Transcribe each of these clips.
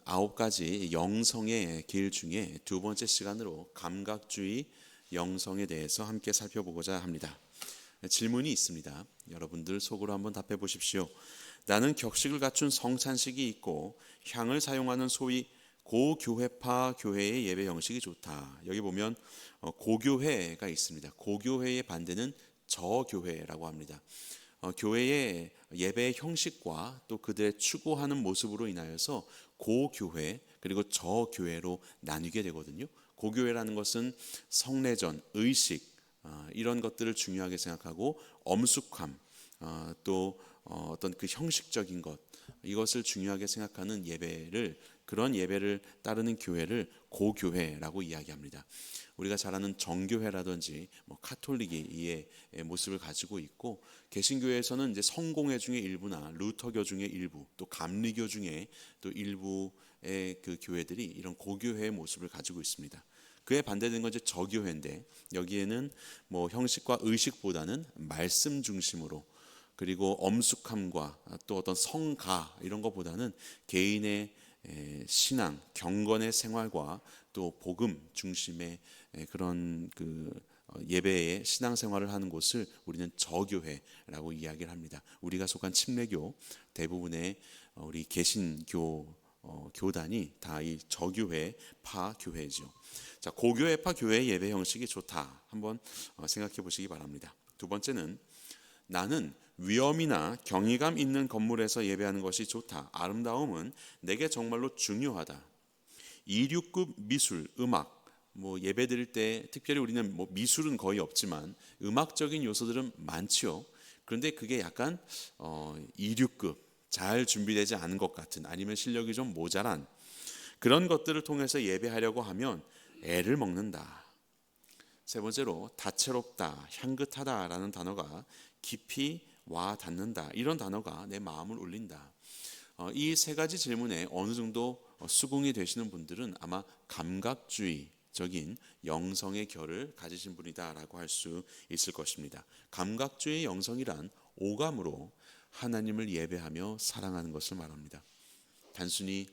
9가지 영성의 길 중에 두 번째 시간으로 감각주의 영성에 대해서 함께 살펴보고자 합니다. 질문이 있습니다. 여러분들 속으로 한번 답해 보십시오. 나는 격식을 갖춘 성찬식이 있고 향을 사용하는 소위 고교회파 교회의 예배 형식이 좋다. 여기 보면 고교회가 있습니다. 고교회의 반대는 저교회라고 합니다. 교회의 예배 형식과 또 그들의 추구하는 모습으로 인하여서 고교회 그리고 저교회로 나뉘게 되거든요. 고교회라는 것은 성례전, 의식 이런 것들을 중요하게 생각하고 엄숙함 또 어떤 그 형식적인 것 이것을 중요하게 생각하는 예배를 그런 예배를 따르는 교회를 고교회라고 이야기합니다. 우리가 잘 아는 정교회라든지 카톨릭이 이의 모습을 가지고 있고 개신교회에서는 이제 성공회 중의 일부나 루터교 중의 일부 또 감리교 중에 또 일부의 그 교회들이 이런 고교회의 모습을 가지고 있습니다. 그에 반대된 건 이제 저교회인데 여기에는 형식과 의식보다는 말씀 중심으로 그리고 엄숙함과 또 어떤 성가 이런 것보다는 개인의 신앙, 경건의 생활과 또 복음 중심의 그런 그 예배의 신앙생활을 하는 곳을 우리는 저교회라고 이야기를 합니다. 우리가 속한 침례교 대부분의 우리 개신교 교단이 다 이 저교회파 교회죠. 자, 고교회파 교회의 예배 형식이 좋다. 한번 생각해 보시기 바랍니다. 두 번째는 나는 위엄이나 경이감 있는 건물에서 예배하는 것이 좋다. 아름다움은 내게 정말로 중요하다. 이류급 미술, 음악, 예배 드릴 때 특별히 우리는 미술은 거의 없지만 음악적인 요소들은 많지요. 그런데 그게 약간 이류급, 잘 준비되지 않은 것 같은 아니면 실력이 좀 모자란 그런 것들을 통해서 예배하려고 하면 애를 먹는다. 세 번째로 다채롭다, 향긋하다라는 단어가 깊이 와 닿는다. 이런 단어가 내 마음을 울린다. 이 세 가지 질문에 어느 정도 수긍이 되시는 분들은 아마 감각주의적인 영성의 결을 가지신 분이다라고 할 수 있을 것입니다. 감각주의 영성이란 오감으로 하나님을 예배하며 사랑하는 것을 말합니다. 단순히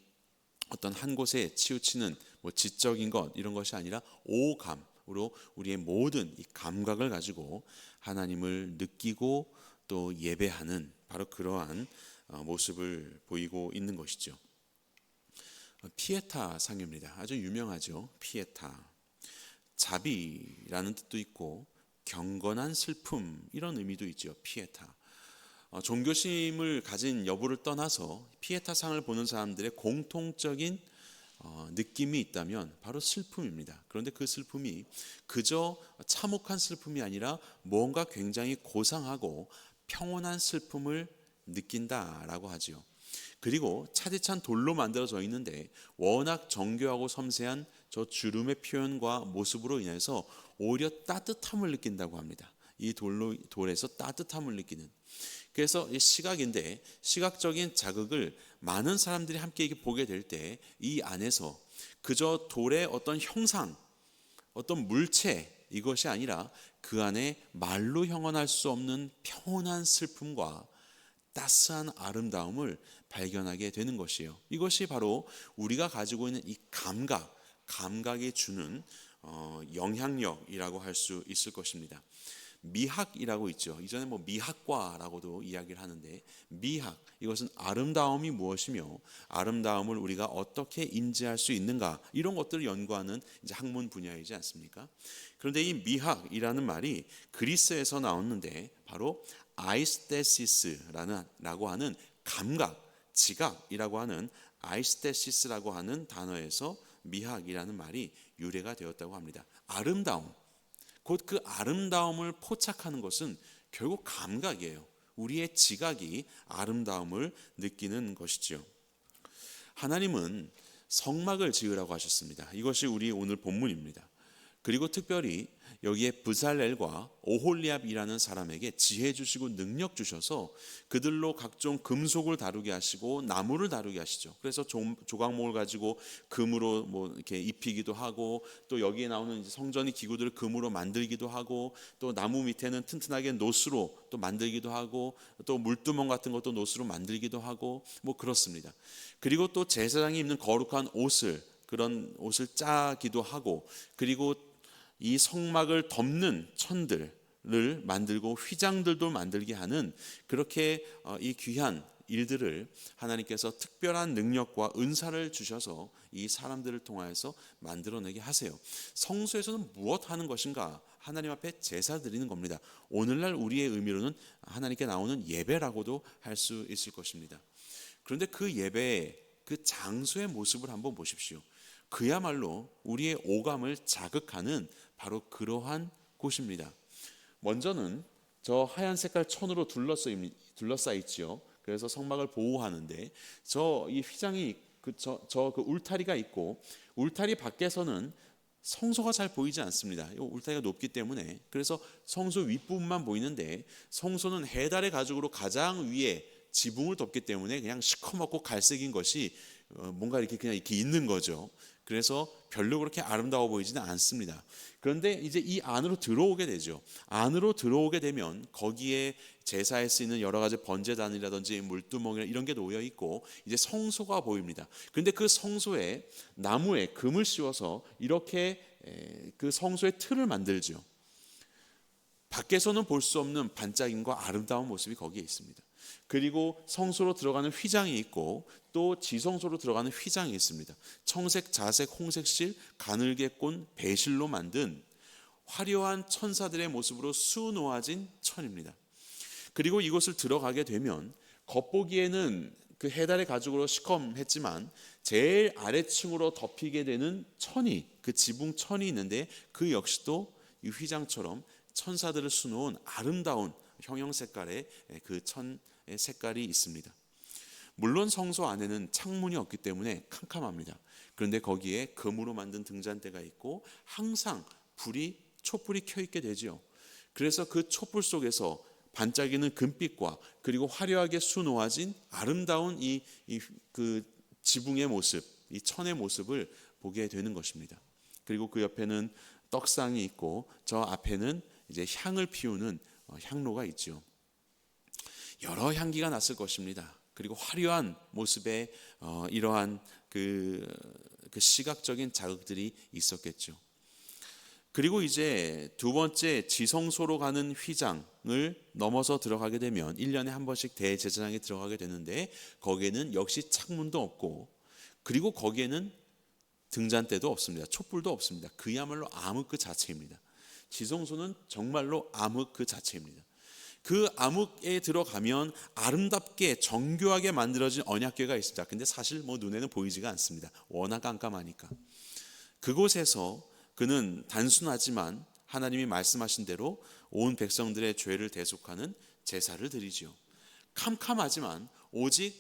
어떤 한 곳에 치우치는 지적인 것 이런 것이 아니라 오감으로 우리의 모든 이 감각을 가지고 하나님을 느끼고 또 예배하는 바로 그러한 모습을 보이고 있는 것이죠. 피에타 상입니다. 아주 유명하죠. 피에타. 자비라는 뜻도 있고 경건한 슬픔 이런 의미도 있죠. 피에타. 종교심을 가진 여부를 떠나서 피에타 상을 보는 사람들의 공통적인 느낌이 있다면 바로 슬픔입니다. 그런데 그 슬픔이 그저 참혹한 슬픔이 아니라 뭔가 굉장히 고상하고 평온한 슬픔을 느낀다라고 하지요. 그리고 차디찬 돌로 만들어져 있는데 워낙 정교하고 섬세한 저 주름의 표현과 모습으로 인해서 오히려 따뜻함을 느낀다고 합니다. 이 돌에서 따뜻함을 느끼는. 그래서 이 시각인데 시각적인 자극을 많은 사람들이 함께 보게 될 때 이 안에서 그저 돌의 어떤 형상, 어떤 물체 이것이 아니라 그 안에 말로 형언할 수 없는 평온한 슬픔과 따스한 아름다움을 발견하게 되는 것이에요. 이것이 바로 우리가 가지고 있는 이 감각이 주는 영향력이라고 할 수 있을 것입니다. 미학이라고 있죠. 이전에 미학과라고도 이야기를 하는데 미학 이것은 아름다움이 무엇이며 아름다움을 우리가 어떻게 인지할 수 있는가 이런 것들을 연구하는 이제 학문 분야이지 않습니까? 그런데 이 미학이라는 말이 그리스에서 나왔는데 바로 아이스테시스라고 하는 감각, 지각이라고 하는 아이스테시스라고 하는 단어에서 미학이라는 말이 유래가 되었다고 합니다. 아름다움. 곧 그 아름다움을 포착하는 것은 결국 감각이에요. 우리의 지각이 아름다움을 느끼는 것이죠. 하나님은 성막을 지으라고 하셨습니다. 이것이 우리 오늘 본문입니다. 그리고 특별히 여기에 브살렐과 오홀리압이라는 사람에게 지혜 주시고 능력 주셔서 그들로 각종 금속을 다루게 하시고 나무를 다루게 하시죠. 그래서 조각목을 가지고 금으로 뭐 이렇게 입히기도 하고, 또 여기에 나오는 이제 성전의 기구들을 금으로 만들기도 하고, 또 나무 밑에는 튼튼하게 노스로 또 만들기도 하고, 또 물두멍 같은 것도 노스로 만들기도 하고, 뭐 그렇습니다. 그리고 또 제사장이 입는 거룩한 옷을, 그런 옷을 짜기도 하고, 그리고 이 성막을 덮는 천들을 만들고 휘장들도 만들게 하는, 그렇게 이 귀한 일들을 하나님께서 특별한 능력과 은사를 주셔서 이 사람들을 통하여서 만들어내게 하세요. 성소에서는 무엇 하는 것인가? 하나님 앞에 제사 드리는 겁니다. 오늘날 우리의 의미로는 하나님께 나오는 예배라고도 할 수 있을 것입니다. 그런데 그 예배의 그 장소의 모습을 한번 보십시오. 그야말로 우리의 오감을 자극하는 바로 그러한 곳입니다. 먼저는 저 하얀 색깔 천으로 둘러싸 있지요. 그래서 성막을 보호하는데 저 이 휘장이 그 울타리가 있고, 울타리 밖에서는 성소가 잘 보이지 않습니다. 이 울타리가 높기 때문에. 그래서 성소 윗부분만 보이는데, 성소는 해달의 가죽으로 가장 위에 지붕을 덮기 때문에 그냥 시커멓고 갈색인 것이 뭔가 이렇게 그냥 이렇게 있는 거죠. 그래서 별로 그렇게 아름다워 보이지는 않습니다. 그런데 이제 이 안으로 들어오게 되죠. 안으로 들어오게 되면 거기에 제사에 쓰이는 여러 가지 번제단이라든지 물두멍이나 이런 게 놓여 있고, 이제 성소가 보입니다. 그런데 그 성소에 나무에 금을 씌워서 이렇게 그 성소의 틀을 만들죠. 밖에서는 볼 수 없는 반짝임과 아름다운 모습이 거기에 있습니다. 그리고 성소로 들어가는 휘장이 있고, 또 지성소로 들어가는 휘장이 있습니다. 청색, 자색, 홍색 실, 가늘게 꼰 배실로 만든 화려한 천사들의 모습으로 수놓아진 천입니다. 그리고 이곳을 들어가게 되면 겉보기에는 그 해달의 가죽으로 시커했지만 제일 아래층으로 덮이게 되는 천이, 그 지붕 천이 있는데, 그 역시도 이 휘장처럼 천사들을 수놓은 아름다운 형형 색깔의 그 천의 색깔이 있습니다. 물론 성소 안에는 창문이 없기 때문에 캄캄합니다. 그런데 거기에 금으로 만든 등잔대가 있고 항상 촛불이 켜 있게 되지요. 그래서 그 촛불 속에서 반짝이는 금빛과 그리고 화려하게 수놓아진 아름다운 그 지붕의 모습, 이 천의 모습을 보게 되는 것입니다. 그리고 그 옆에는 떡상이 있고, 저 앞에는 이제 향을 피우는 향로가 있죠. 여러 향기가 났을 것입니다. 그리고 화려한 모습의 이러한 그 시각적인 자극들이 있었겠죠. 그리고 이제 두 번째 지성소로 가는 휘장을 넘어서 들어가게 되면 1년에 한 번씩 대제사장이 들어가게 되는데, 거기에는 역시 창문도 없고, 그리고 거기에는 등잔대도 없습니다. 촛불도 없습니다. 그야말로 암흑 그 자체입니다. 지성소는 정말로 암흑 그 자체입니다. 그 암흑에 들어가면 아름답게 정교하게 만들어진 언약궤가 있습니다. 근데 사실 뭐 눈에는 보이지가 않습니다. 워낙 깜깜하니까. 그곳에서 그는 단순하지만 하나님이 말씀하신 대로 온 백성들의 죄를 대속하는 제사를 드리지요. 캄캄하지만 오직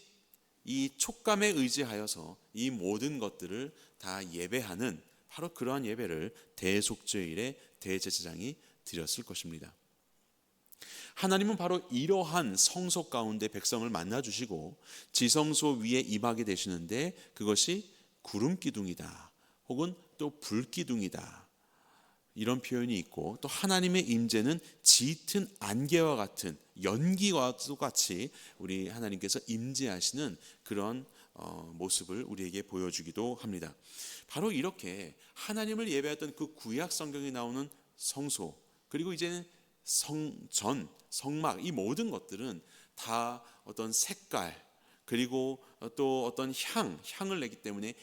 이 촉감에 의지하여서 이 모든 것들을 다 예배하는, 바로 그러한 예배를 대속죄일에 대제사장이 드렸을 것입니다. 하나님은 바로 이러한 성소 가운데 백성을 만나주시고 지성소 위에 임하게 되시는데, 그것이 구름 기둥이다 혹은 또 불기둥이다, 이런 표현이 있고, 또 하나님의 임재는 짙은 안개와 같은, 연기와 같이 우리 하나님께서 임재하시는 그런 모습을 우리에게 보여주기도 합니다. 바로 이렇게 하나님을 예배했던 그 구약 성경에 나오는 성소, 그리고 이제는 성전, 성막, 이 모든 것들은 다 어떤 색깔, 그리고 또 어떤 향을 내기 때문에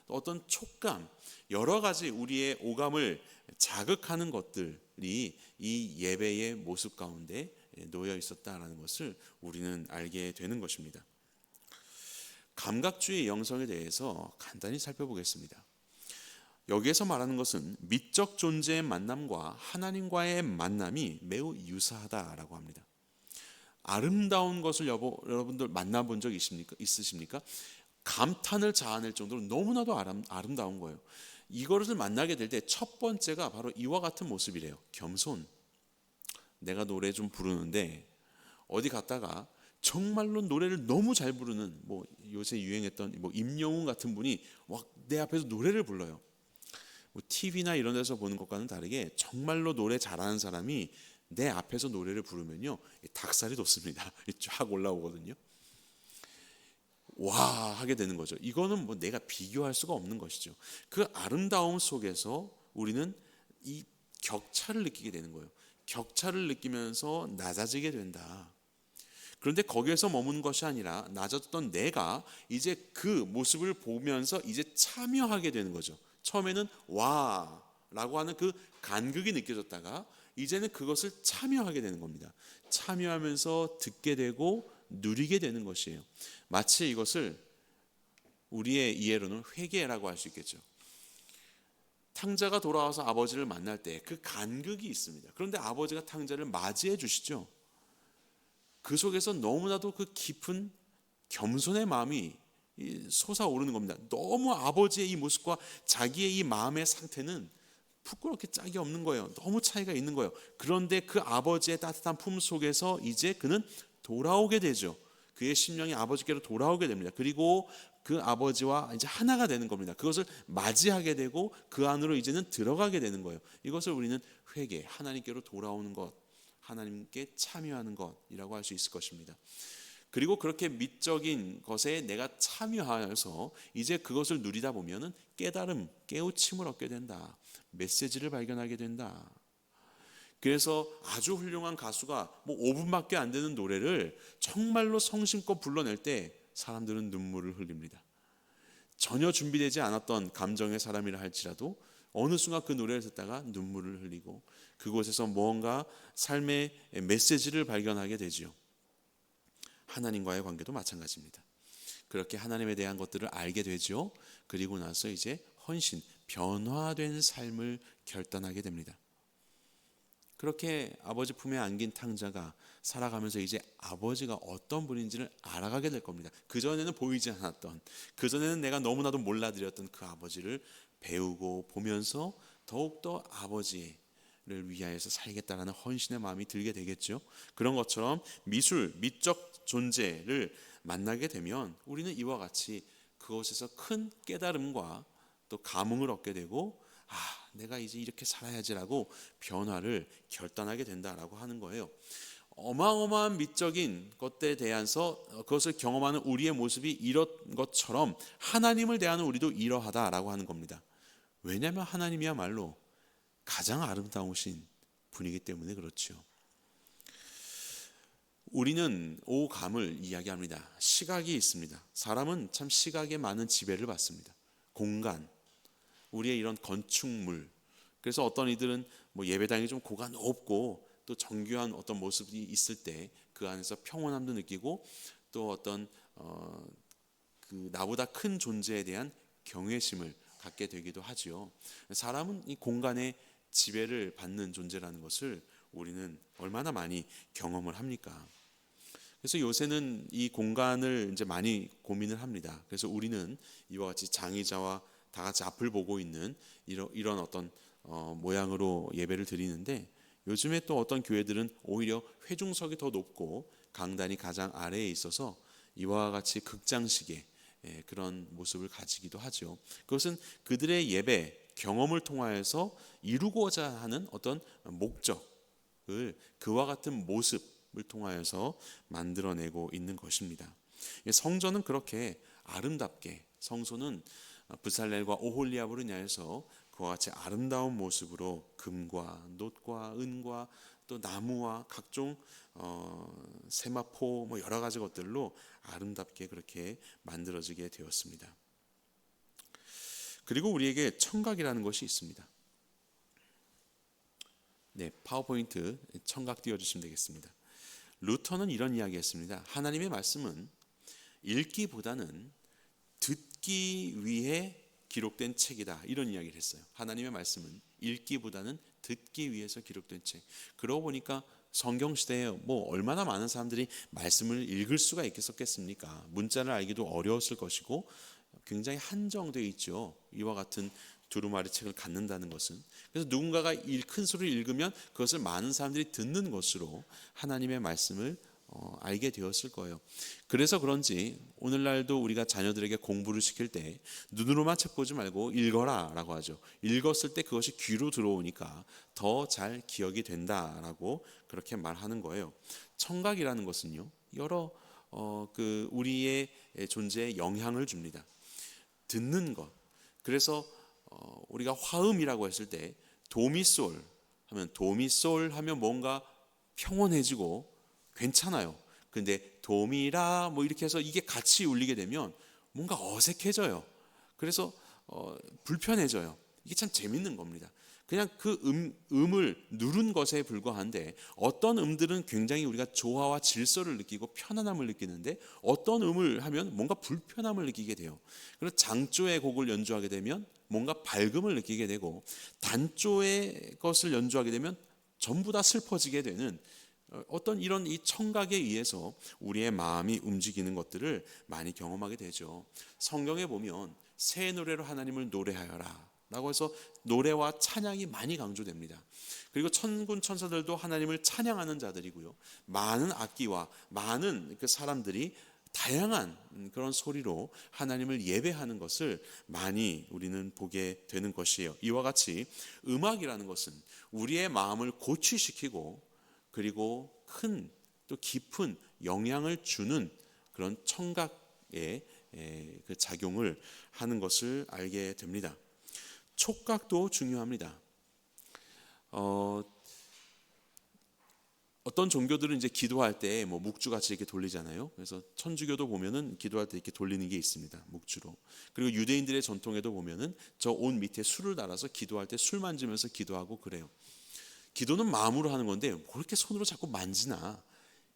또 어떤 촉감, 여러 가지 우리의 오감을 자극하는 것들이 이 예배의 모습 가운데 놓여 있었다라는 것을 우리는 알게 되는 것입니다. 감각주의 영성에 대해서 간단히 살펴보겠습니다. 여기에서 말하는 것은 미적 존재의 만남과 하나님과의 만남이 매우 유사하다라고 합니다. 아름다운 것을 여러분들 만나본 적 있으십니까? 감탄을 자아낼 정도로 너무나도 아름다운 거예요. 이것을 만나게 될 때 첫 번째가 바로 이와 같은 모습이래요. 겸손. 내가 노래 좀 부르는데 어디 갔다가 정말로 노래를 너무 잘 부르는 뭐 요새 유행했던 뭐 임영웅 같은 분이 막 내 앞에서 노래를 불러요. 뭐 TV나 이런 데서 보는 것과는 다르게 정말로 노래 잘하는 사람이 내 앞에서 노래를 부르면요, 닭살이 돋습니다. 쫙 올라오거든요. 와 하게 되는 거죠. 이거는 뭐 내가 비교할 수가 없는 것이죠. 그 아름다움 속에서 우리는 이 격차를 느끼게 되는 거예요. 격차를 느끼면서 낮아지게 된다. 그런데 거기에서 머무는 것이 아니라 낮았던 내가 이제 그 모습을 보면서 이제 참여하게 되는 거죠. 처음에는 와 라고 하는 그 간극이 느껴졌다가 이제는 그것을 참여하게 되는 겁니다. 참여하면서 듣게 되고 누리게 되는 것이에요. 마치 이것을 우리의 이해로는 회개라고 할 수 있겠죠. 탕자가 돌아와서 아버지를 만날 때 그 간극이 있습니다. 그런데 아버지가 탕자를 맞이해 주시죠. 그 속에서 너무나도 그 깊은 겸손의 마음이 솟아오르는 겁니다. 너무 아버지의 이 모습과 자기의 이 마음의 상태는 부끄럽게 짝이 없는 거예요. 너무 차이가 있는 거예요. 그런데 그 아버지의 따뜻한 품 속에서 이제 그는 돌아오게 되죠. 그의 심령이 아버지께로 돌아오게 됩니다. 그리고 그 아버지와 이제 하나가 되는 겁니다. 그것을 맞이하게 되고 그 안으로 이제는 들어가게 되는 거예요. 이것을 우리는 회개, 하나님께로 돌아오는 것, 하나님께 참여하는 것이라고 할 수 있을 것입니다. 그리고 그렇게 미적인 것에 내가 참여하여서 이제 그것을 누리다 보면은 깨달음, 깨우침을 얻게 된다. 메시지를 발견하게 된다. 그래서 아주 훌륭한 가수가 뭐 5분밖에 안 되는 노래를 정말로 성심껏 불러낼 때 사람들은 눈물을 흘립니다. 전혀 준비되지 않았던 감정의 사람이라 할지라도 어느 순간 그 노래를 듣다가 눈물을 흘리고 그곳에서 무언가 삶의 메시지를 발견하게 되지요. 하나님과의 관계도 마찬가지입니다. 그렇게 하나님에 대한 것들을 알게 되죠. 그리고 나서 이제 헌신, 변화된 삶을 결단하게 됩니다. 그렇게 아버지 품에 안긴 탕자가 살아가면서 이제 아버지가 어떤 분인지를 알아가게 될 겁니다. 그전에는 보이지 않았던, 그전에는 내가 너무나도 몰라드렸던 그 아버지를 배우고 보면서 더욱더 아버지를 위하여서 살겠다라는 헌신의 마음이 들게 되겠죠. 그런 것처럼 미적 존재를 만나게 되면 우리는 이와 같이 그것에서 큰 깨달음과 또 감흥을 얻게 되고 내가 이제 이렇게 살아야지라고 변화를 결단하게 된다라고 하는 거예요. 어마어마한 미적인 것들에 대해서 그것을 경험하는 우리의 모습이 이런 것처럼 하나님을 대하는 우리도 이러하다라고 하는 겁니다. 왜냐하면 하나님이야말로 가장 아름다우신 분이기 때문에 그렇죠. 우리는 오감을 이야기합니다. 시각이 있습니다. 사람은 참 시각에 많은 지배를 받습니다. 공간, 우리의 이런 건축물. 그래서 어떤 이들은 뭐 예배당이 좀 고가 높고 또 정교한 어떤 모습이 있을 때 그 안에서 평온함도 느끼고 또 어떤 그 나보다 큰 존재에 대한 경외심을 갖게 되기도 하지요. 사람은 이 공간의 지배를 받는 존재라는 것을 우리는 얼마나 많이 경험을 합니까? 그래서 요새는 이 공간을 이제 많이 고민을 합니다. 그래서 우리는 이와 같이 장의자와 다 같이 앞을 보고 있는 이런 어떤 모양으로 예배를 드리는데 요즘에 또 어떤 교회들은 오히려 회중석이 더 높고 강단이 가장 아래에 있어서 이와 같이 극장식의 그런 모습을 가지기도 하죠. 그것은 그들의 예배 경험을 통하여서 이루고자 하는 어떤 목적을 그와 같은 모습을 통하여서 만들어내고 있는 것입니다. 성전은 그렇게 아름답게 성소는 브살렐과 오홀리압으로 인하여서 그와 같이 아름다운 모습으로 금과 놋과 은과 또 나무와 각종 세마포 뭐 여러 가지 것들로 아름답게 그렇게 만들어지게 되었습니다. 그리고 우리에게 청각이라는 것이 있습니다. 네, 파워포인트 청각 띄워주시면 되겠습니다. 루터는 이런 이야기했습니다. 하나님의 말씀은 읽기보다는 듣기 위해 기록된 책이다. 이런 이야기를 했어요. 하나님의 말씀은 읽기보다는 듣기 위해서 기록된 책. 그러고 보니까 성경 시대에 뭐 얼마나 많은 사람들이 말씀을 읽을 수가 있겠습니까? 문자를 알기도 어려웠을 것이고 굉장히 한정되어 있죠. 이와 같은 두루마리 책을 갖는다는 것은, 그래서 누군가가 큰 소리를 읽으면 그것을 많은 사람들이 듣는 것으로 하나님의 말씀을 알게 되었을 거예요. 그래서 그런지 오늘날도 우리가 자녀들에게 공부를 시킬 때 눈으로만 책 보지 말고 읽어라 라고 하죠. 읽었을 때 그것이 귀로 들어오니까 더 잘 기억이 된다라고 그렇게 말하는 거예요. 청각이라는 것은요, 여러 우리의 존재에 영향을 줍니다. 듣는 것. 그래서 우리가 화음이라고 했을 때 도미솔 하면 뭔가 평온해지고 괜찮아요. 근데 도미라 뭐 이렇게 해서 이게 같이 울리게 되면 뭔가 어색해져요. 그래서 불편해져요. 이게 참 재밌는 겁니다. 그냥 그 음을 누른 것에 불과한데, 어떤 음들은 굉장히 우리가 조화와 질서를 느끼고 편안함을 느끼는데, 어떤 음을 하면 뭔가 불편함을 느끼게 돼요. 그래서 장조의 곡을 연주하게 되면 뭔가 밝음을 느끼게 되고, 단조의 것을 연주하게 되면 전부 다 슬퍼지게 되는 어떤 이런 이 청각에 의해서 우리의 마음이 움직이는 것들을 많이 경험하게 되죠. 성경에 보면 새 노래로 하나님을 노래하여라 라고 해서 노래와 찬양이 많이 강조됩니다. 그리고 천군 천사들도 하나님을 찬양하는 자들이고요, 많은 악기와 많은 그 사람들이 다양한 그런 소리로 하나님을 예배하는 것을 많이 우리는 보게 되는 것이에요. 이와 같이 음악이라는 것은 우리의 마음을 고취시키고 그리고 큰 또 깊은 영향을 주는 그런 청각의 그 작용을 하는 것을 알게 됩니다. 촉각도 중요합니다. 어떤 종교들은 이제 기도할 때 뭐 묵주같이 이렇게 돌리잖아요. 그래서 천주교도 보면은 기도할 때 이렇게 돌리는 게 있습니다. 묵주로. 그리고 유대인들의 전통에도 보면은 저 옷 밑에 술을 달아서 기도할 때 술 만지면서 기도하고 그래요. 기도는 마음으로 하는 건데 뭐 그렇게 손으로 자꾸 만지나,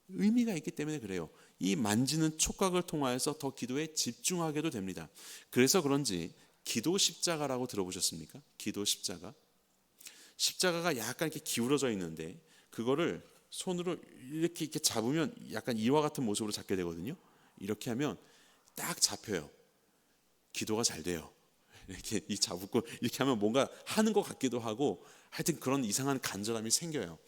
의미가 있기 때문에 그래요. 이 만지는 촉각을 통하여서 더 기도에 집중하게도 됩니다. 그래서 그런지 기도 십자가라고 들어보셨습니까? 기도 십자가. 십자가가 약간 이렇게 기울어져 있는데 그거를 손으로 이렇게 잡으면 약간 이와 같은 모습으로 잡게 되거든요. 이렇게 하면 딱 잡혀요. 기도가 잘 돼요. 이렇게 잡고 이렇게 하면 뭔가 하는 것 같기도 하고, 하여튼 그런 이상한 간절함이 생겨요.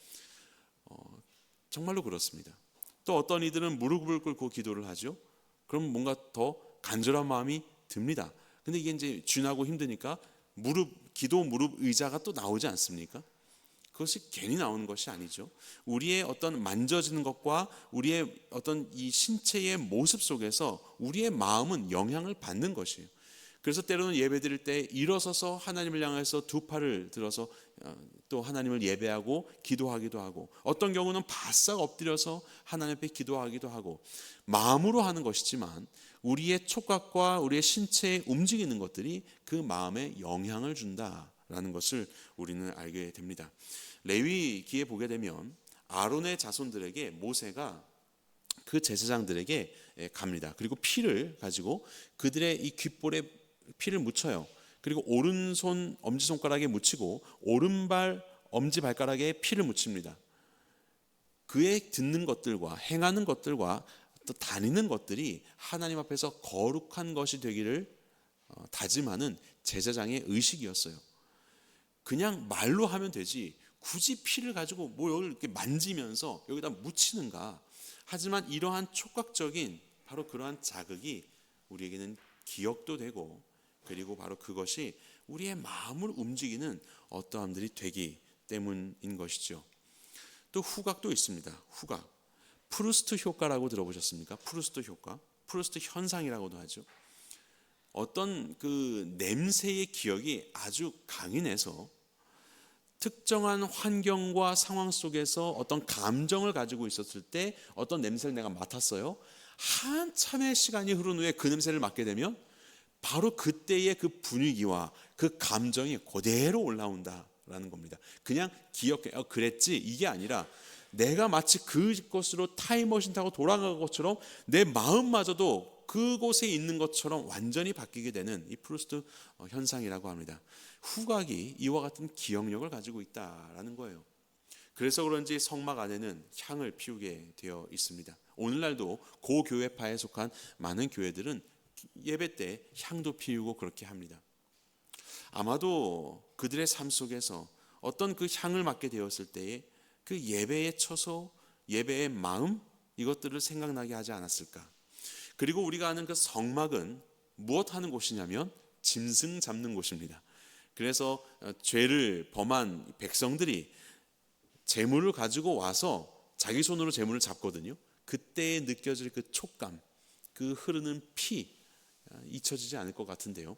정말로 그렇습니다. 또 어떤 이들은 무릎을 꿇고 기도를 하죠. 그럼 뭔가 더 간절한 마음이 듭니다. 근데 이게 이제 쥐나고 힘드니까 기도 무릎 의자가 또 나오지 않습니까? 그것이 괜히 나오는 것이 아니죠. 우리의 어떤 만져지는 것과 우리의 어떤 이 신체의 모습 속에서 우리의 마음은 영향을 받는 것이에요. 그래서 때로는 예배드릴 때 일어서서 하나님을 향해서 두 팔을 들어서 또 하나님을 예배하고 기도하기도 하고, 어떤 경우는 바싹 엎드려서 하나님 앞에 기도하기도 하고, 마음으로 하는 것이지만 우리의 촉각과 우리의 신체에 움직이는 것들이 그 마음에 영향을 준다라는 것을 우리는 알게 됩니다. 레위기에 보게 되면 아론의 자손들에게 모세가 그 제사장들에게 갑니다. 그리고 피를 가지고 그들의 이 귓볼에 피를 묻혀요. 그리고 오른손 엄지손가락에 묻히고 오른발 엄지발가락에 피를 묻힙니다. 그의 듣는 것들과 행하는 것들과 또 다니는 것들이 하나님 앞에서 거룩한 것이 되기를 다짐하는 제사장의 의식이었어요. 그냥 말로 하면 되지 굳이 피를 가지고 뭘 이렇게 만지면서 여기다 묻히는가. 하지만 이러한 촉각적인 바로 그러한 자극이 우리에게는 기억도 되고, 그리고 바로 그것이 우리의 마음을 움직이는 어떠함들이 되기 때문인 것이죠. 또 후각도 있습니다. 후각. 프루스트 효과라고 들어보셨습니까? 프루스트 효과. 프루스트 현상이라고도 하죠. 어떤 그 냄새의 기억이 아주 강인해서 특정한 환경과 상황 속에서 어떤 감정을 가지고 있었을 때 어떤 냄새를 내가 맡았어요. 한참의 시간이 흐른 후에 그 냄새를 맡게 되면 바로 그때의 그 분위기와 그 감정이 그대로 올라온다라는 겁니다. 그냥 기억해, 그랬지 이게 아니라 내가 마치 그곳으로 타임머신 타고 돌아간 것처럼 내 마음마저도 그곳에 있는 것처럼 완전히 바뀌게 되는 이 프루스트 현상이라고 합니다. 후각이 이와 같은 기억력을 가지고 있다라는 거예요. 그래서 그런지 성막 안에는 향을 피우게 되어 있습니다. 오늘날도 고교회파에 속한 많은 교회들은 예배 때 향도 피우고 그렇게 합니다. 아마도 그들의 삶 속에서 어떤 그 향을 맡게 되었을 때에 그 예배의 처소, 예배의 마음, 이것들을 생각나게 하지 않았을까. 그리고 우리가 아는 그 성막은 무엇 하는 곳이냐면 짐승 잡는 곳입니다. 그래서 죄를 범한 백성들이 재물을 가지고 와서 자기 손으로 재물을 잡거든요. 그때에 느껴질 그 촉감, 그 흐르는 피, 잊혀지지 않을 것 같은데요.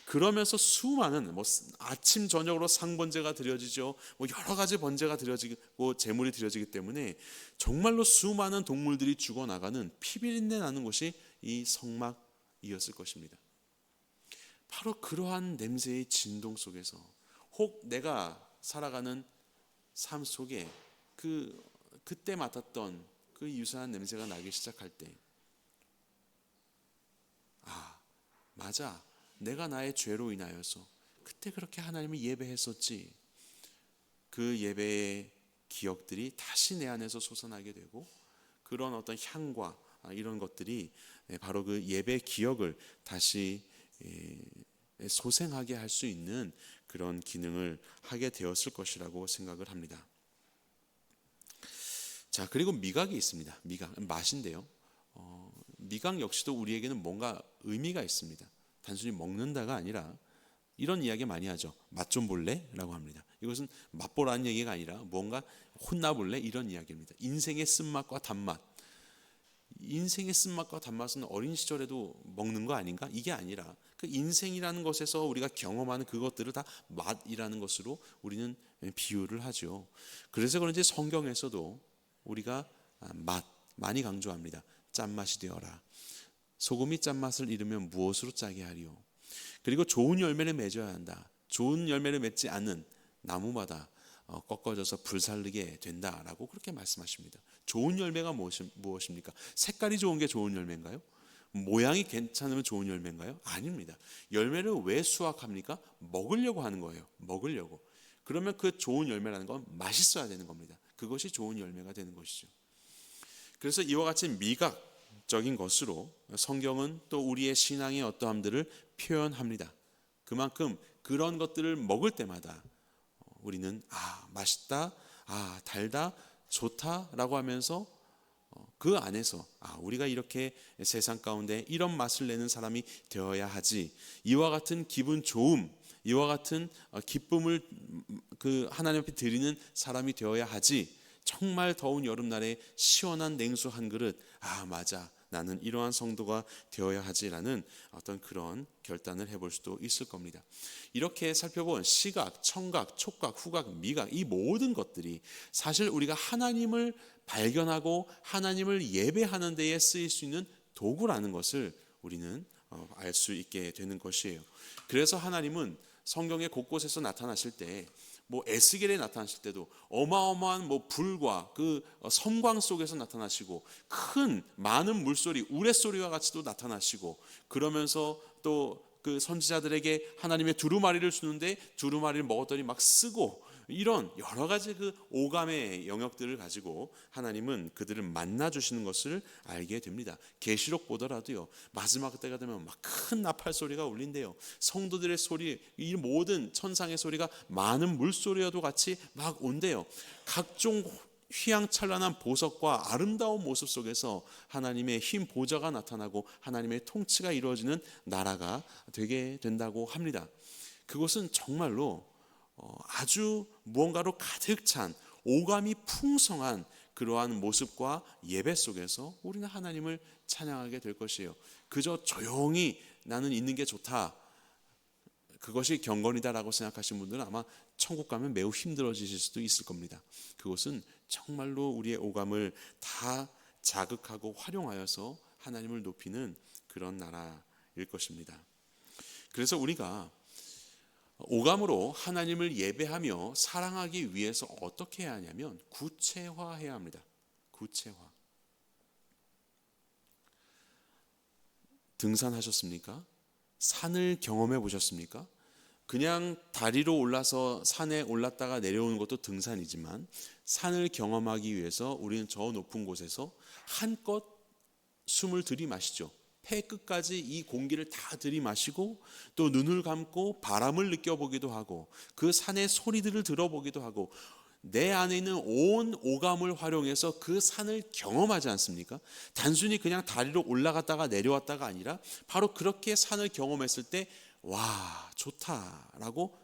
그러면서 수많은 아침 저녁으로 상번제가 드려지죠. 여러 가지 번제가 드려지고 재물이 드려지기 때문에 정말로 수많은 동물들이 죽어나가는 피비린내 나는 곳이 이 성막이었을 것입니다. 바로 그러한 냄새의 진동 속에서 혹 내가 살아가는 삶 속에 그때 맡았던 그 유사한 냄새가 나기 시작할 때, 맞아, 내가 나의 죄로 인하여서 그때 그렇게 하나님을 예배했었지. 그 예배의 기억들이 다시 내 안에서 솟아나게 되고, 그런 어떤 향과 이런 것들이 바로 그 예배 기억을 다시 소생하게 할 수 있는 그런 기능을 하게 되었을 것이라고 생각을 합니다. 자, 그리고 미각이 있습니다. 미각, 맛인데요. 미각 역시도 우리에게는 뭔가 의미가 있습니다. 단순히 먹는다가 아니라 이런 이야기 많이 하죠. 맛 좀 볼래? 라고 합니다. 이것은 맛보라는 얘기가 아니라 뭔가 혼나볼래? 이런 이야기입니다. 인생의 쓴맛과 단맛. 인생의 쓴맛과 단맛은 어린 시절에도 먹는 거 아닌가? 이게 아니라 그 인생이라는 것에서 우리가 경험하는 그것들을 다 맛이라는 것으로 우리는 비유를 하죠. 그래서 그런지 성경에서도 우리가 맛 많이 강조합니다. 짠맛이 되어라. 소금이 짠맛을 잃으면 무엇으로 짜게 하리요. 그리고 좋은 열매를 맺어야 한다. 좋은 열매를 맺지 않는 나무마다 꺾어져서 불살르게 된다라고 그렇게 말씀하십니다. 좋은 열매가 무엇입니까? 색깔이 좋은 게 좋은 열매인가요? 모양이 괜찮으면 좋은 열매인가요? 아닙니다. 열매를 왜 수확합니까? 먹으려고 하는 거예요. 먹으려고. 그러면 그 좋은 열매라는 건 맛있어야 되는 겁니다. 그것이 좋은 열매가 되는 것이죠. 그래서 이와 같이 미각적인 것으로 성경은 또 우리의 신앙의 어떠함들을 표현합니다. 그만큼 그런 것들을 먹을 때마다 우리는 맛있다, 달다, 좋다라고 하면서 그 안에서 우리가 이렇게 세상 가운데 이런 맛을 내는 사람이 되어야 하지. 이와 같은 기분 좋음, 이와 같은 기쁨을 그 하나님 앞에 드리는 사람이 되어야 하지. 정말 더운 여름날에 시원한 냉수 한 그릇, 맞아, 나는 이러한 성도가 되어야 하지라는 어떤 그런 결단을 해볼 수도 있을 겁니다. 이렇게 살펴본 시각, 청각, 촉각, 후각, 미각, 이 모든 것들이 사실 우리가 하나님을 발견하고 하나님을 예배하는 데에 쓰일 수 있는 도구라는 것을 우리는 알 수 있게 되는 것이에요. 그래서 하나님은 성경의 곳곳에서 나타나실 때 에스겔에 나타나실 때도 어마어마한 불과 그 섬광 속에서 나타나시고 큰 많은 물소리, 우레소리와 같이도 나타나시고, 그러면서 또 그 선지자들에게 하나님의 두루마리를 주는데 두루마리를 먹었더니 막 쓰고, 이런 여러 가지 그 오감의 영역들을 가지고 하나님은 그들을 만나 주시는 것을 알게 됩니다. 계시록 보더라도요, 마지막 때가 되면 막 큰 나팔 소리가 울린대요. 성도들의 소리, 이 모든 천상의 소리가 많은 물소리와도 같이 막 온대요. 각종 휘황찬란한 보석과 아름다운 모습 속에서 하나님의 흰 보좌가 나타나고 하나님의 통치가 이루어지는 나라가 되게 된다고 합니다. 그것은 정말로 아주 무언가로 가득 찬 오감이 풍성한 그러한 모습과 예배 속에서 우리는 하나님을 찬양하게 될 것이에요. 그저 조용히 나는 있는 게 좋다, 그것이 경건이다라고 생각하시는 분들은 아마 천국 가면 매우 힘들어지실 수도 있을 겁니다. 그것은 정말로 우리의 오감을 다 자극하고 활용하여서 하나님을 높이는 그런 나라일 것입니다. 그래서 우리가 오감으로 하나님을 예배하며 사랑하기 위해서 어떻게 해야 하냐면 구체화해야 합니다. 구체화. 등산하셨습니까? 산을 경험해 보셨습니까? 그냥 다리로 올라서 산에 올랐다가 내려오는 것도 등산이지만 산을 경험하기 위해서 우리는 저 높은 곳에서 한껏 숨을 들이마시죠. 해 끝까지 이 공기를 다 들이마시고 또 눈을 감고 바람을 느껴보기도 하고 그 산의 소리들을 들어보기도 하고 내 안에 있는 온 오감을 활용해서 그 산을 경험하지 않습니까? 단순히 그냥 다리로 올라갔다가 내려왔다가 아니라 바로 그렇게 산을 경험했을 때 와, 좋다라고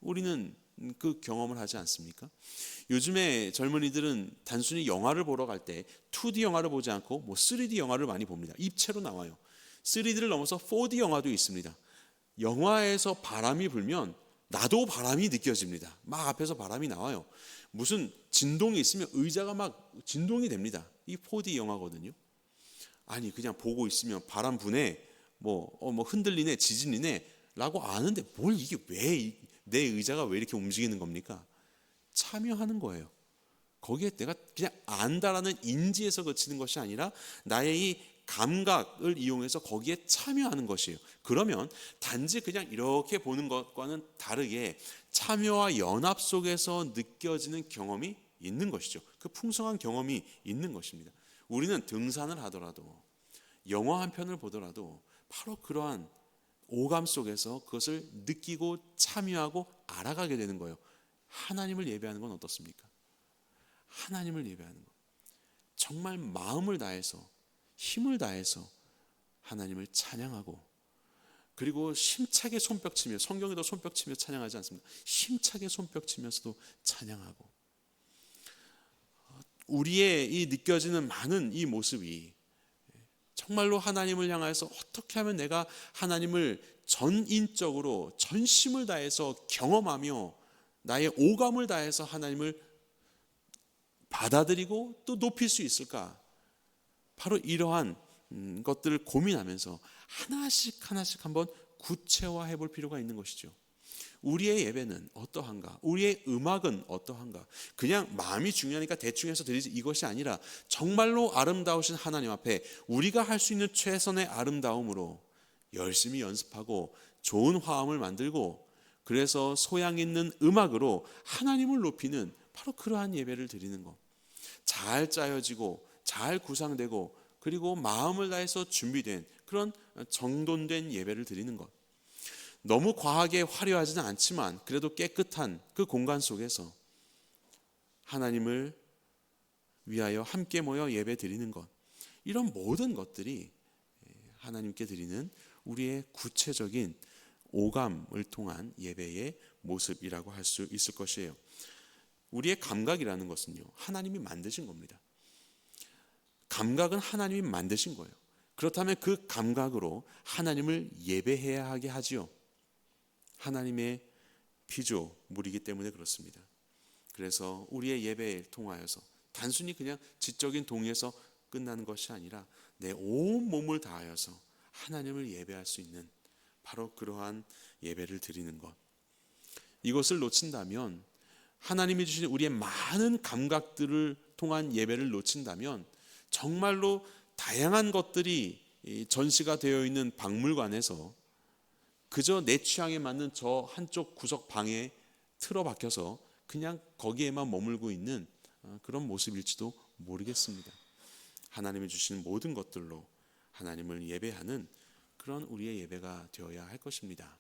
우리는 그 경험을 하지 않습니까? 요즘에 젊은이들은 단순히 영화를 보러 갈 때 2D 영화를 보지 않고 3D 영화를 많이 봅니다. 입체로 나와요. 3D를 넘어서 4D 영화도 있습니다. 영화에서 바람이 불면 나도 바람이 느껴집니다. 막 앞에서 바람이 나와요. 무슨 진동이 있으면 의자가 막 진동이 됩니다. 이 4D 영화거든요. 아니 그냥 보고 있으면 바람 부네, 뭐 흔들리네, 지진이네 라고 아는데 뭘 이게 왜 내 의자가 왜 이렇게 움직이는 겁니까? 참여하는 거예요. 거기에 내가 그냥 안다라는 인지에서 그치는 것이 아니라 나의 이 감각을 이용해서 거기에 참여하는 것이에요. 그러면 단지 그냥 이렇게 보는 것과는 다르게 참여와 연합 속에서 느껴지는 경험이 있는 것이죠. 그 풍성한 경험이 있는 것입니다. 우리는 등산을 하더라도 영화 한 편을 보더라도 바로 그러한 오감 속에서 그것을 느끼고 참여하고 알아가게 되는 거예요. 하나님을 예배하는 건 어떻습니까? 하나님을 예배하는 것. 정말 마음을 다해서 힘을 다해서 하나님을 찬양하고 그리고 힘차게 손뼉치며 성경에도 손뼉치며 찬양하지 않습니까? 힘차게 손뼉치면서도 찬양하고 우리의 이 느껴지는 많은 이 모습이 정말로 하나님을 향해서 어떻게 하면 내가 하나님을 전인적으로 전심을 다해서 경험하며 나의 오감을 다해서 하나님을 받아들이고 또 높일 수 있을까? 바로 이러한 것들을 고민하면서 하나씩 하나씩 한번 구체화해 볼 필요가 있는 것이죠. 우리의 예배는 어떠한가? 우리의 음악은 어떠한가? 그냥 마음이 중요하니까 대충 해서 드리지 이것이 아니라 정말로 아름다우신 하나님 앞에 우리가 할 수 있는 최선의 아름다움으로 열심히 연습하고 좋은 화음을 만들고 그래서 소양 있는 음악으로 하나님을 높이는 바로 그러한 예배를 드리는 것. 잘 짜여지고 잘 구상되고 그리고 마음을 다해서 준비된 그런 정돈된 예배를 드리는 것. 너무 과하게 화려하지는 않지만 그래도 깨끗한 그 공간 속에서 하나님을 위하여 함께 모여 예배 드리는 것. 이런 모든 것들이 하나님께 드리는 우리의 구체적인 오감을 통한 예배의 모습이라고 할 수 있을 것이에요. 우리의 감각이라는 것은요, 하나님이 만드신 겁니다. 감각은 하나님이 만드신 거예요. 그렇다면 그 감각으로 하나님을 예배해야 하게 하지요. 하나님의 피조물이기 때문에 그렇습니다. 그래서 우리의 예배를 통하여서 단순히 그냥 지적인 동의에서 끝나는 것이 아니라 내 온 몸을 다하여서 하나님을 예배할 수 있는 바로 그러한 예배를 드리는 것. 이것을 놓친다면 하나님이 주신 우리의 많은 감각들을 통한 예배를 놓친다면 정말로 다양한 것들이 전시가 되어 있는 박물관에서 그저 내 취향에 맞는 저 한쪽 구석 방에 틀어박혀서 그냥 거기에만 머물고 있는 그런 모습일지도 모르겠습니다. 하나님이 주신 모든 것들로 하나님을 예배하는 그런 우리의 예배가 되어야 할 것입니다.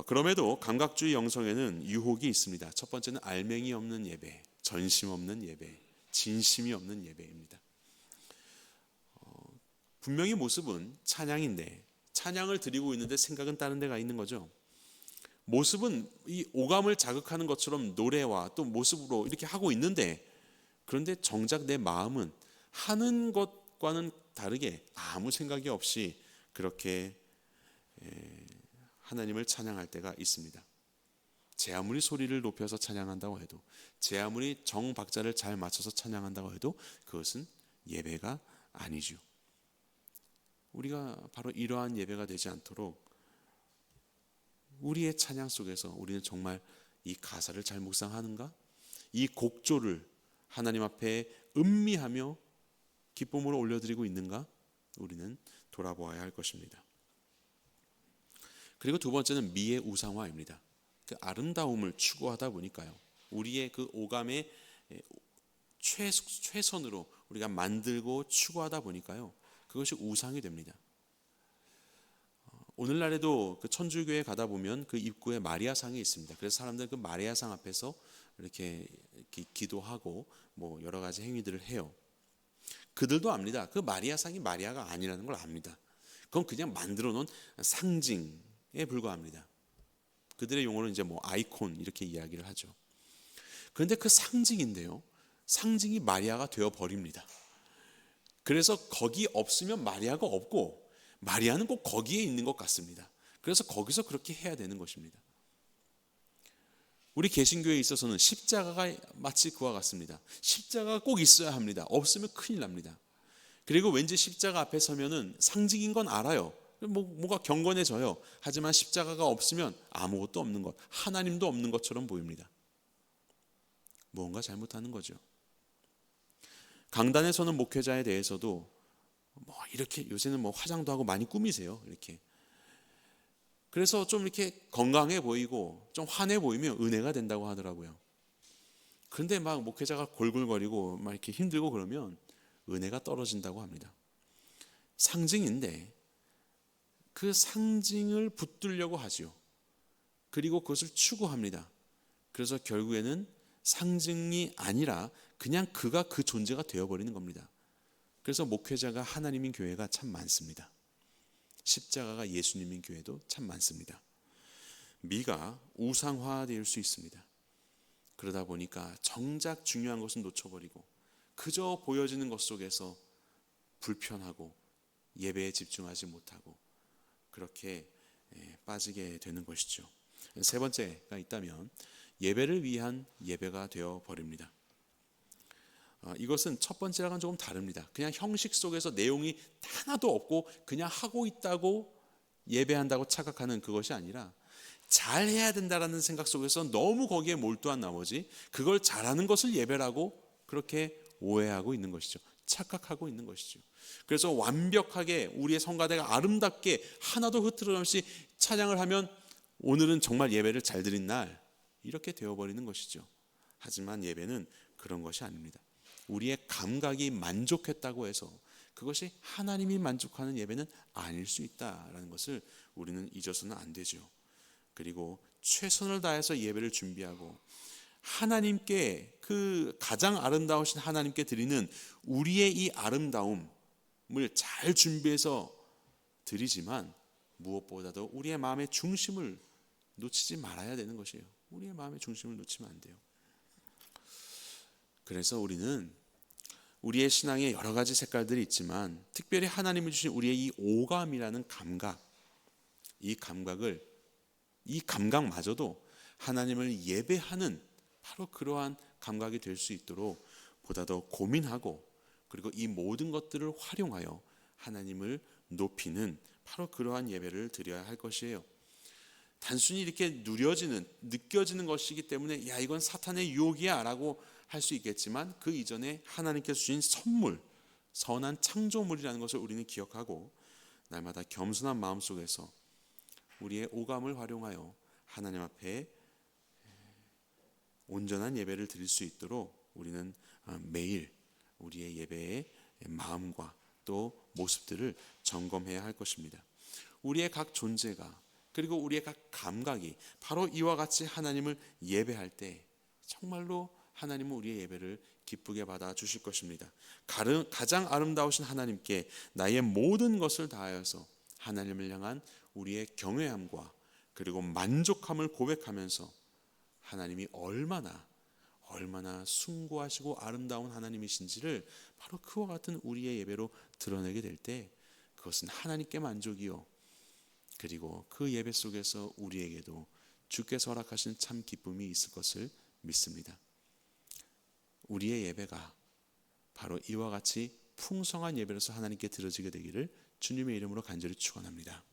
그럼에도 감각주의 영성에는 유혹이 있습니다. 첫 번째는 알맹이 없는 예배, 전심 없는 예배, 진심이 없는 예배입니다. 분명히 모습은 찬양인데 찬양을 드리고 있는데 생각은 다른 데가 있는 거죠. 모습은 이 오감을 자극하는 것처럼 노래와 또 모습으로 이렇게 하고 있는데 그런데 정작 내 마음은 하는 것과는 다르게 아무 생각이 없이 그렇게 하나님을 찬양할 때가 있습니다. 제 아무리 소리를 높여서 찬양한다고 해도 제 아무리 정박자를 잘 맞춰서 찬양한다고 해도 그것은 예배가 아니죠. 우리가 바로 이러한 예배가 되지 않도록 우리의 찬양 속에서 우리는 정말 이 가사를 잘 묵상하는가? 이 곡조를 하나님 앞에 음미하며 기쁨으로 올려드리고 있는가? 우리는 돌아보아야 할 것입니다. 그리고 두 번째는 미의 우상화입니다. 그 아름다움을 추구하다 보니까요. 우리의 그 오감의 최선으로 우리가 만들고 추구하다 보니까요. 그것이 우상이 됩니다. 오늘날에도 그 천주교에 가다 보면 그 입구에 마리아상이 있습니다. 그래서 사람들은 그 마리아상 앞에서 이렇게 기도하고 뭐 여러 가지 행위들을 해요. 그들도 압니다. 그 마리아상이 마리아가 아니라는 걸 압니다. 그건 그냥 만들어 놓은 상징에 불과합니다. 그들의 용어는 이제 뭐 아이콘 이렇게 이야기를 하죠. 그런데 그 상징인데요, 상징이 마리아가 되어 버립니다. 그래서 거기 없으면 마리아가 없고 마리아는 꼭 거기에 있는 것 같습니다. 그래서 거기서 그렇게 해야 되는 것입니다. 우리 개신교에 있어서는 십자가가 마치 그와 같습니다. 십자가가 꼭 있어야 합니다. 없으면 큰일 납니다. 그리고 왠지 십자가 앞에 서면은 상징인 건 알아요. 뭐가 경건해져요. 하지만 십자가가 없으면 아무것도 없는 것, 하나님도 없는 것처럼 보입니다. 무언가 잘못하는 거죠. 강단에 서는 목회자에 대해서도 뭐 이렇게 요새는 뭐 화장도 하고 많이 꾸미세요. 이렇게. 그래서 좀 이렇게 건강해 보이고 좀 환해 보이면 은혜가 된다고 하더라고요. 그런데 막 목회자가 골골거리고 막 이렇게 힘들고 그러면 은혜가 떨어진다고 합니다. 상징인데 그 상징을 붙들려고 하죠. 그리고 그것을 추구합니다. 그래서 결국에는 상징이 아니라 그냥 그가 그 존재가 되어버리는 겁니다. 그래서 목회자가 하나님인 교회가 참 많습니다. 십자가가 예수님인 교회도 참 많습니다. 미가 우상화될 수 있습니다. 그러다 보니까 정작 중요한 것은 놓쳐버리고 그저 보여지는 것 속에서 불편하고 예배에 집중하지 못하고 그렇게 빠지게 되는 것이죠. 세 번째가 있다면 예배를 위한 예배가 되어버립니다. 이것은 첫 번째랑은 조금 다릅니다. 그냥 형식 속에서 내용이 하나도 없고 그냥 하고 있다고 예배한다고 착각하는 그것이 아니라 잘해야 된다라는 생각 속에서 너무 거기에 몰두한 나머지 그걸 잘하는 것을 예배라고 그렇게 오해하고 있는 것이죠. 착각하고 있는 것이죠. 그래서 완벽하게 우리의 성가대가 아름답게 하나도 흐트러짐 없이 찬양을 하면 오늘은 정말 예배를 잘 드린 날 이렇게 되어버리는 것이죠. 하지만 예배는 그런 것이 아닙니다. 우리의 감각이 만족했다고 해서 그것이 하나님이 만족하는 예배는 아닐 수 있다라는 것을 우리는 잊어서는 안 되죠. 그리고 최선을 다해서 예배를 준비하고 하나님께 그 가장 아름다우신 하나님께 드리는 우리의 이 아름다움을 잘 준비해서 드리지만 무엇보다도 우리의 마음의 중심을 놓치지 말아야 되는 것이에요. 우리의 마음의 중심을 놓치면 안 돼요. 그래서 우리는 우리의 신앙에 여러 가지 색깔들이 있지만 특별히 하나님이 주신 우리의 이 오감이라는 감각, 이 감각마저도 하나님을 예배하는 바로 그러한 감각이 될 수 있도록 보다 더 고민하고 그리고 이 모든 것들을 활용하여 하나님을 높이는 바로 그러한 예배를 드려야 할 것이에요. 단순히 이렇게 느껴지는 것이기 때문에 야 이건 사탄의 유혹이야 라고 할 수 있겠지만 그 이전에 하나님께서 주신 선물, 선한 창조물이라는 것을 우리는 기억하고 날마다 겸손한 마음 속에서 우리의 오감을 활용하여 하나님 앞에 온전한 예배를 드릴 수 있도록 우리는 매일 우리의 예배의 마음과 또 모습들을 점검해야 할 것입니다. 우리의 각 존재가 그리고 우리의 각 감각이 바로 이와 같이 하나님을 예배할 때 정말로 하나님은 우리의 예배를 기쁘게 받아 주실 것입니다. 가장 아름다우신 하나님께 나의 모든 것을 다하여서 하나님을 향한 우리의 경외함과 그리고 만족함을 고백하면서 하나님이 얼마나 숭고하시고 아름다운 하나님이신지를 바로 그와 같은 우리의 예배로 드러내게 될 때 그것은 하나님께 만족이요 그리고 그 예배 속에서 우리에게도 주께서 허락하신 참 기쁨이 있을 것을 믿습니다. 우리의 예배가 바로 이와 같이 풍성한 예배로서 하나님께 드려지게 되기를 주님의 이름으로 간절히 축원합니다.